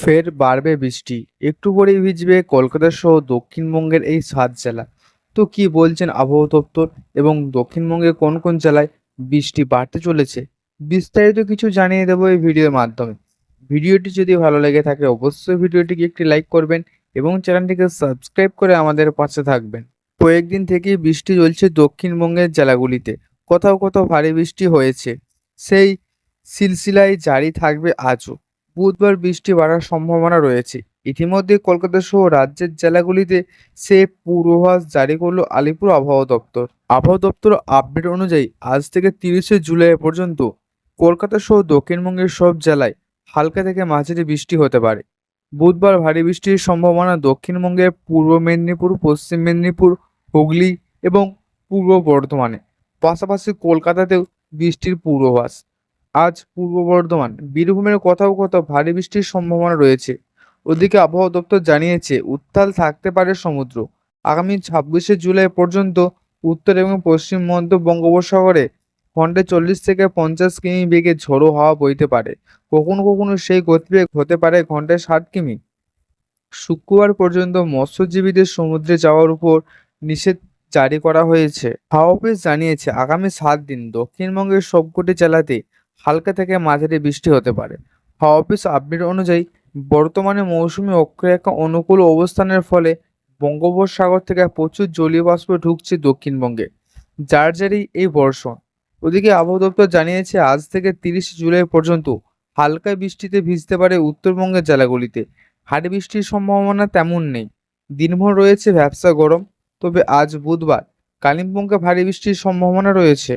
ফের বাড়বে বৃষ্টি, একটু পরেই ভিজবে কলকাতা সহ দক্ষিণবঙ্গের এই 7 জেলা। তো কি বলছেন আবহাওয়া দপ্তর এবং দক্ষিণবঙ্গের কোন কোন জেলায় বৃষ্টি বাড়তে চলেছে, বিস্তারিত কিছু জানিয়ে দেবো এই ভিডিওর মাধ্যমে। ভিডিওটি যদি ভালো লেগে থাকে অবশ্যই ভিডিওটিকে একটি লাইক করবেন এবং চ্যানেলটিকে সাবস্ক্রাইব করে আমাদের পাশে থাকবেন। কয়েকদিন থেকেই বৃষ্টি চলছে দক্ষিণবঙ্গের জেলাগুলিতে, কোথাও কোথাও ভারী বৃষ্টি হয়েছে। সেই সিলসিলায় জারি থাকবে আজও। বুধবার বৃষ্টি বাড়ার সম্ভাবনা রয়েছে। ইতিমধ্যে কলকাতা সহ রাজ্যের জেলাগুলিতে সে পূর্বাভাস জারি করলো আলিপুর আবহাওয়া দপ্তর। আবহাওয়া দপ্তর আপডেট অনুযায়ী আজ থেকে 30শে জুলাই পর্যন্ত কলকাতা সহ দক্ষিণবঙ্গের সব জেলায় হালকা থেকে মাঝারি বৃষ্টি হতে পারে। বুধবার ভারী বৃষ্টির সম্ভাবনা দক্ষিণবঙ্গের পূর্ব মেদিনীপুর, পশ্চিম মেদিনীপুর, হুগলি এবং পূর্ব বর্ধমানে। পাশাপাশি কলকাতাতেও বৃষ্টির পূর্বাভাস। আজ পূর্ব বর্ধমান, বীরভূমের কোথাও কোথাও ভারী বৃষ্টির সম্ভাবনা রয়েছে। ওদিকে আবহাওয়া দপ্তর জানিয়েছে উত্তাল থাকতে পারে সমুদ্র। আগামী 26শে জুলাই পর্যন্ত উত্তর এবং পশ্চিম মধ্য বঙ্গোপসাগরে ঘন্টায় 40 থেকে 50 কিমি বেগে ঝোড়ো হাওয়া বইতে পারে। কখনো কখনো সেই গতিবেগ হতে পারে ঘন্টায় 60 কিমি। শুক্রবার পর্যন্ত মৎস্যজীবীদের সমুদ্রে যাওয়ার উপর নিষেধ জারি করা হয়েছে। হাওয়া অফিস জানিয়েছে আগামী 7 দিন দক্ষিণবঙ্গের সবকটি জেলাতে হালকা থেকে মাঝারি বৃষ্টি হতে পারে। হাওয়া অফিস আপডেট অনুযায়ী বর্তমানে মৌসুমী অক্ষরেখা অনুকূল অবস্থানের ফলে বঙ্গোপসাগর থেকে প্রচুর জলীয় বাষ্প ঢুকছে দক্ষিণবঙ্গে, যার জেরেই এই বর্ষণ। ওদিকে আবহাওয়া দপ্তর জানিয়েছে আজ থেকে 30শে জুলাই পর্যন্ত হালকা বৃষ্টিতে ভিজতে পারে উত্তরবঙ্গের জেলাগুলিতে। ভারী বৃষ্টির সম্ভাবনা তেমন নেই। দিনভর রয়েছে ভ্যাপসা গরম। তবে আজ বুধবার কালিম্পংয়ে ভারী বৃষ্টির সম্ভাবনা রয়েছে।